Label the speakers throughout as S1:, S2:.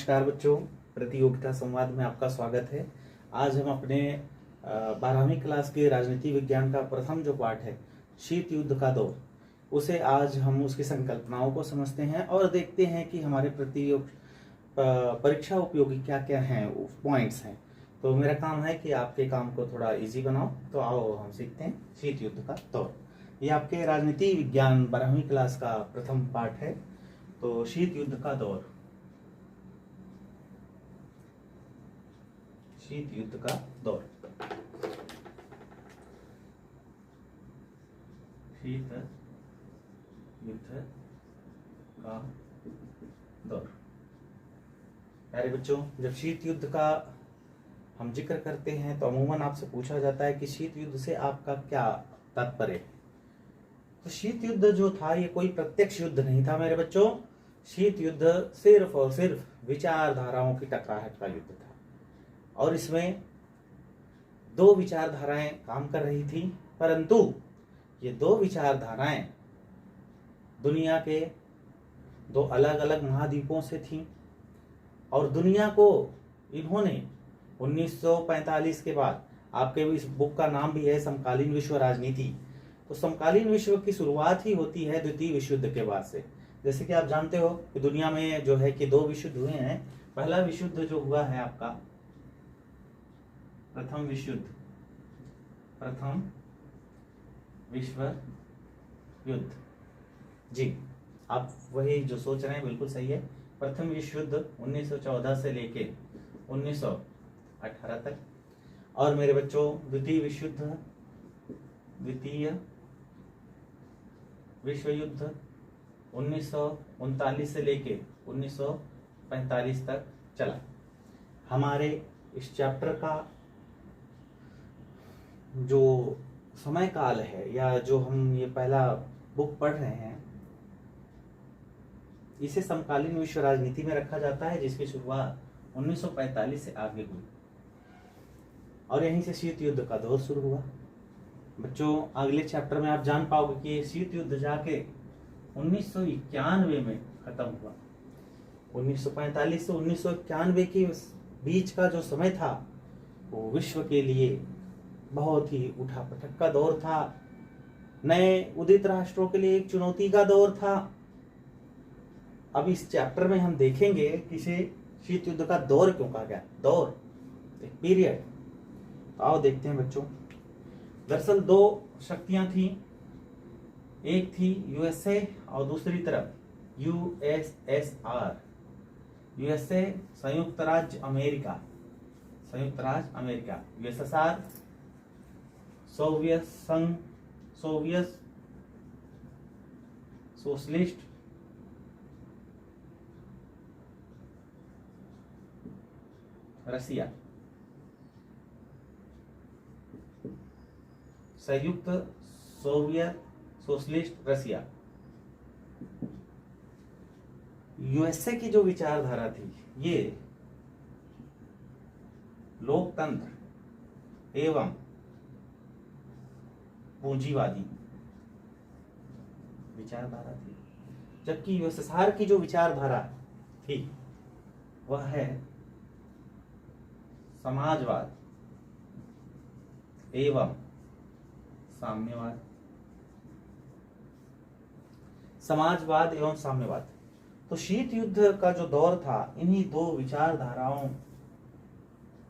S1: नमस्कार बच्चों, प्रतियोगिता संवाद में आपका स्वागत है। आज हम अपने 12वीं क्लास के राजनीति विज्ञान का प्रथम जो पाठ है शीत युद्ध का दौर, उसे आज हम उसकी संकल्पनाओं को समझते हैं और देखते हैं कि हमारे परीक्षा उपयोगी क्या क्या हैं, पॉइंट्स हैं। तो मेरा काम है कि आपके काम को थोड़ा इजी बनाओ। तो आओ हम सीखते हैं शीत युद्ध का दौर। ये आपके राजनीति विज्ञान 12वीं क्लास का प्रथम पाठ है। तो शीत युद्ध का दौर, शीत युद्ध का दौर, शीत युद्ध का दौर। प्यारे बच्चों, जब शीत युद्ध का हम जिक्र करते हैं तो अमूमन आपसे पूछा जाता है कि शीत युद्ध से आपका क्या तात्पर्य है। तो शीत युद्ध जो था ये कोई प्रत्यक्ष युद्ध नहीं था मेरे बच्चों। शीत युद्ध सिर्फ और सिर्फ विचारधाराओं की टकराहट का युद्ध था और इसमें दो विचारधाराएं काम कर रही थी, परंतु ये दो विचारधाराएं दुनिया के दो अलग अलग महाद्वीपों से थीं और दुनिया को इन्होंने 1945 के बाद, आपके इस बुक का नाम भी है समकालीन विश्व राजनीति, तो समकालीन विश्व की शुरुआत ही होती है द्वितीय विश्व युद्ध के बाद से। जैसे कि आप जानते हो कि दुनिया में जो है कि दो विश्व युद्ध हुए हैं। पहला विश्व युद्ध जो हुआ है आपका प्रथम विश्व युद्ध जी, आप वही जो सोच रहे हैं बिल्कुल सही है। प्रथम विश्व युद्ध 1914 से लेके 1918 तक। और मेरे बच्चों द्वितीय विश्व युद्ध 1939 से लेके 1945 तक चला। हमारे इस चैप्टर का जो समय काल है या जो हम ये पहला बुक पढ़ रहे हैं, इसे समकालीन विश्व राजनीति में रखा जाता है, जिसकी शुरुआत 1945 से आगे हुई और यहीं से शीत युद्ध का दौर शुरू हुआ। बच्चों, अगले चैप्टर में आप जान पाओगे कि शीत युद्ध जाके 1991 में खत्म हुआ। 1945 से 1991 के बीच का जो समय था वो विश्व के लिए बहुत ही उठापटक का दौर था। नए उदित राष्ट्रों के लिए एक चुनौती का दौर था। अब इस चैप्टर में हम देखेंगे कि इसे शीत युद्ध का दौर क्यों कहा गया। दौर एक पीरियड। तो आओ देखते हैं बच्चों। दरअसल दो शक्तियां थी, एक थी यूएसए और दूसरी तरफ यूएसएसआर। यूएसए संयुक्त राज्य अमेरिका, यूएसएसआर सोवियत संघ, सोवियत सोशलिस्ट रसिया, संयुक्त सोवियत सोशलिस्ट रसिया। यूएसए की जो विचारधारा थी ये लोकतंत्र एवं पूंजीवादी विचारधारा थी, जबकि यूएसएसआर की जो विचारधारा थी वह है समाजवाद एवं साम्यवाद। तो शीत युद्ध का जो दौर था इन्हीं दो विचारधाराओं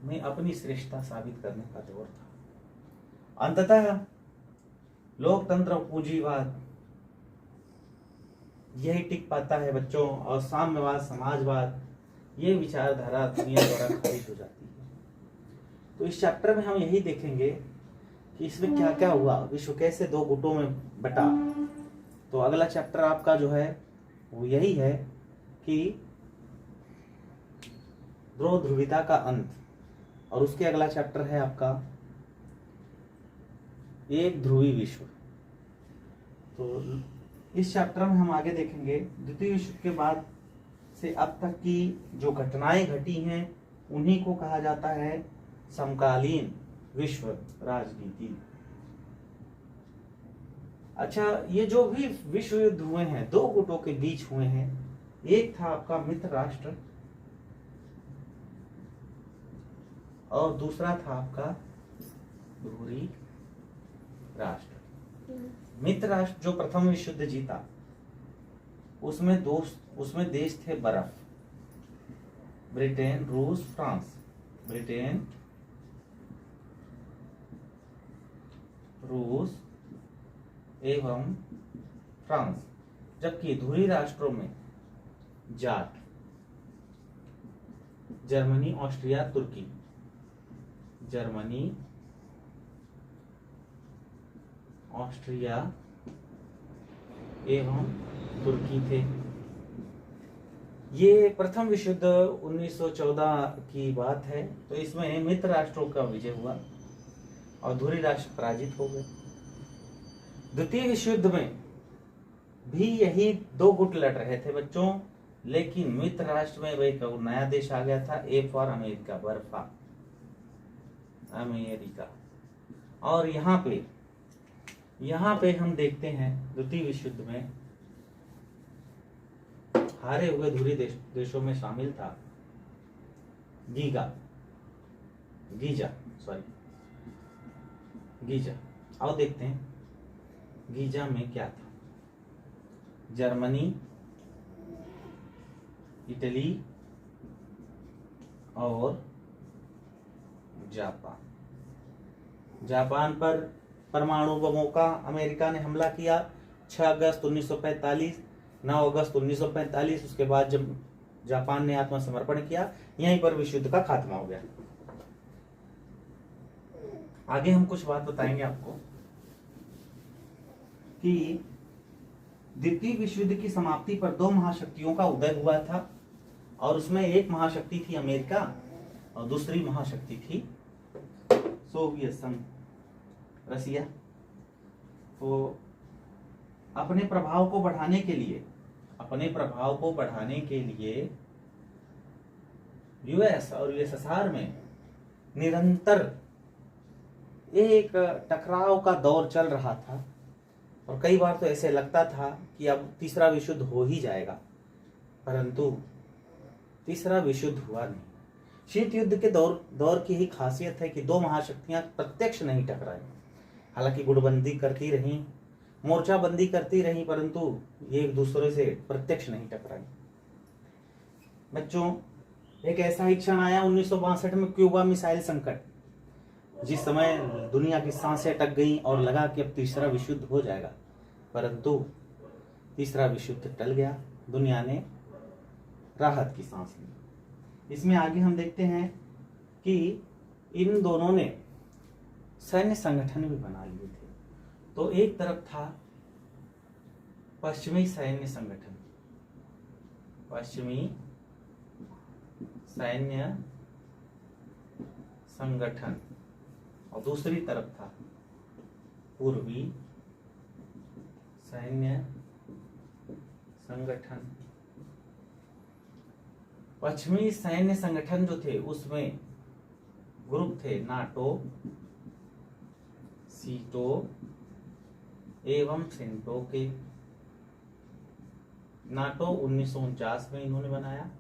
S1: में अपनी श्रेष्ठता साबित करने का दौर था। अंततः लोकतंत्र और पूंजीवाद यही टिक पाता है बच्चों, और साम्यवाद, समाजवाद, ये विचारधारा दुनिया द्वारा खारिज हो जाती है। तो इस चैप्टर में हम यही देखेंगे कि इसमें क्या क्या हुआ, विश्व कैसे दो गुटों में बटा। तो अगला चैप्टर आपका जो है वो यही है कि ध्रुव ध्रुवीयता का अंत, और उसके अगला चैप्टर है आपका एक ध्रुवी विश्व। तो इस चैप्टर में हम आगे देखेंगे द्वितीय विश्व के बाद से अब तक की जो घटनाएं घटी हैं उन्हीं को कहा जाता है समकालीन विश्व राजनीति। अच्छा, ये जो भी विश्व युद्ध हुए हैं दो गुटों के बीच हुए हैं। एक था आपका मित्र राष्ट्र और दूसरा था आपका धुरी राष्ट्र। मित्र राष्ट्र जो प्रथम विश्व युद्ध जीता उसमें देश थे बर्फ, ब्रिटेन, रूस, फ्रांस। ब्रिटेन, रूस एवं फ्रांस। जबकि धुरी राष्ट्रों में जाट, जर्मनी, ऑस्ट्रिया, तुर्की। जर्मनी, ऑस्ट्रिया एवं तुर्की थे। ये प्रथम विश्व युद्ध 1914 की बात है। तो इसमें मित्र राष्ट्रों का विजय हुआ और धुरी राष्ट्र पराजित हो गए। द्वितीय विश्व युद्ध में भी यही दो गुट लड़ रहे थे बच्चों, लेकिन मित्र राष्ट्र में वही नया देश आ गया था, ए फॉर अमेरिका, बर्फा अमेरिका। और यहाँ पे हम देखते हैं द्वितीय विश्व युद्ध में हारे हुए धुरी देशों में शामिल था गीजा। आओ देखते हैं गीजा में क्या था। जर्मनी, इटली और जापान पर परमाणु बमों का अमेरिका ने हमला किया 6 अगस्त 1945, 9 अगस्त 1945। उसके बाद जब जापान ने आत्मसमर्पण किया, यहीं पर विश्व युद्ध का खात्मा हो गया। आगे हम कुछ बात बताएंगे आपको कि द्वितीय विश्व युद्ध की समाप्ति पर दो महाशक्तियों का उदय हुआ था और उसमें एक महाशक्ति थी अमेरिका और दूसरी महाशक्ति थी सोवियत संघ, रसिया। तो अपने प्रभाव को बढ़ाने के लिए यूएस और यूएसएसआर में निरंतर एक टकराव का दौर चल रहा था और कई बार तो ऐसे लगता था कि अब तीसरा विश्व युद्ध हो ही जाएगा, परंतु तीसरा विश्व युद्ध हुआ नहीं। शीत युद्ध के दौर की ही खासियत है कि दो महाशक्तियां प्रत्यक्ष नहीं टकराई, हालांकि गुटबंदी करती रहीं, मोर्चाबंदी करती रहीं, परंतु ये एक दूसरे से प्रत्यक्ष नहीं टकराई। बच्चों, एक ऐसा ही क्षण आया 1962 में, क्यूबा मिसाइल संकट, जिस समय दुनिया की सांसें अटक गई और लगा कि अब तीसरा विश्व युद्ध हो जाएगा, परंतु तीसरा विश्व युद्ध टल गया। दुनिया ने राहत की सांस ली। इसमें आगे हम देखते हैं कि इन दोनों ने सैन्य संगठन भी बना लिए थे। तो एक तरफ था पश्चिमी सैन्य संगठन और दूसरी तरफ था पूर्वी सैन्य संगठन। पश्चिमी सैन्य संगठन जो थे उसमें ग्रुप थे नाटो, सीटो एवं सेंटो के। नाटो 1949 में इन्होंने बनाया,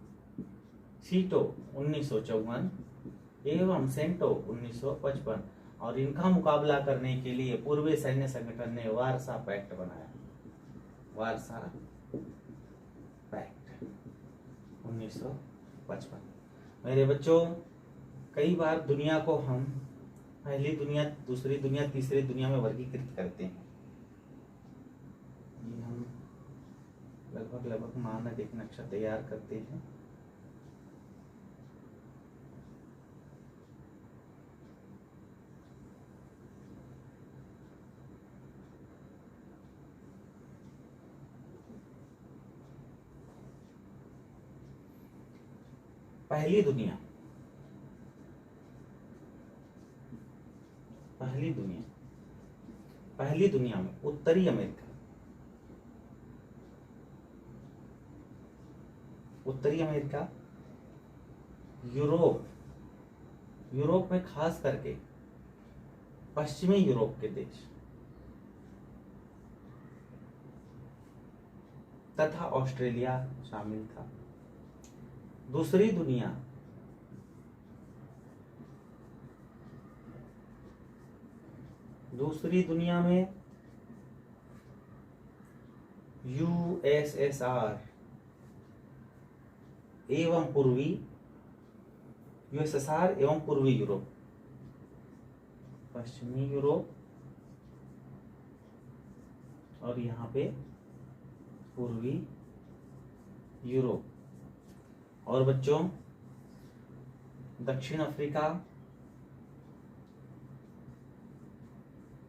S1: सीटो 1954 एवं सेंटो 1955। और इनका मुकाबला करने के लिए पूर्वी सैन्य संगठन ने वारसा पैक्ट बनाया, वारसा पैक्ट 1955। मेरे बच्चों, कई बार दुनिया को हम पहली दुनिया, दूसरी दुनिया, तीसरी दुनिया में वर्गीकृत करते हैं। ये हम लगभग मानक एक नक्शा तैयार करते हैं। पहली दुनिया में उत्तरी अमेरिका, यूरोप में खास करके पश्चिमी यूरोप के देश तथा ऑस्ट्रेलिया शामिल था। दूसरी दुनिया दूसरी दुनिया में यूएसएसआर एवं पूर्वी यूएसएसआर एवं पूर्वी यूरोप, पश्चिमी यूरोप और यहाँ पे पूर्वी यूरोप। और बच्चों दक्षिण अफ्रीका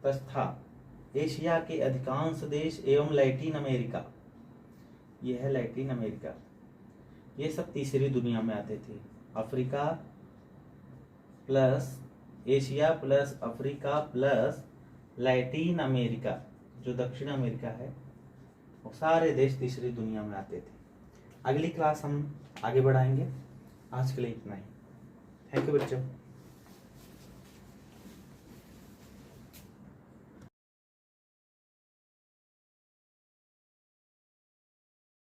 S1: तथा एशिया के अधिकांश देश एवं लैटिन अमेरिका, यह है लैटिन अमेरिका, ये सब तीसरी दुनिया में आते थे। Africa plus Asia plus Africa plus Latin America, जो दक्षिण अमेरिका है, वो सारे देश तीसरी दुनिया में आते थे। अगली क्लास हम आगे बढ़ाएंगे। आज के लिए इतना ही। थैंक यू बच्चों।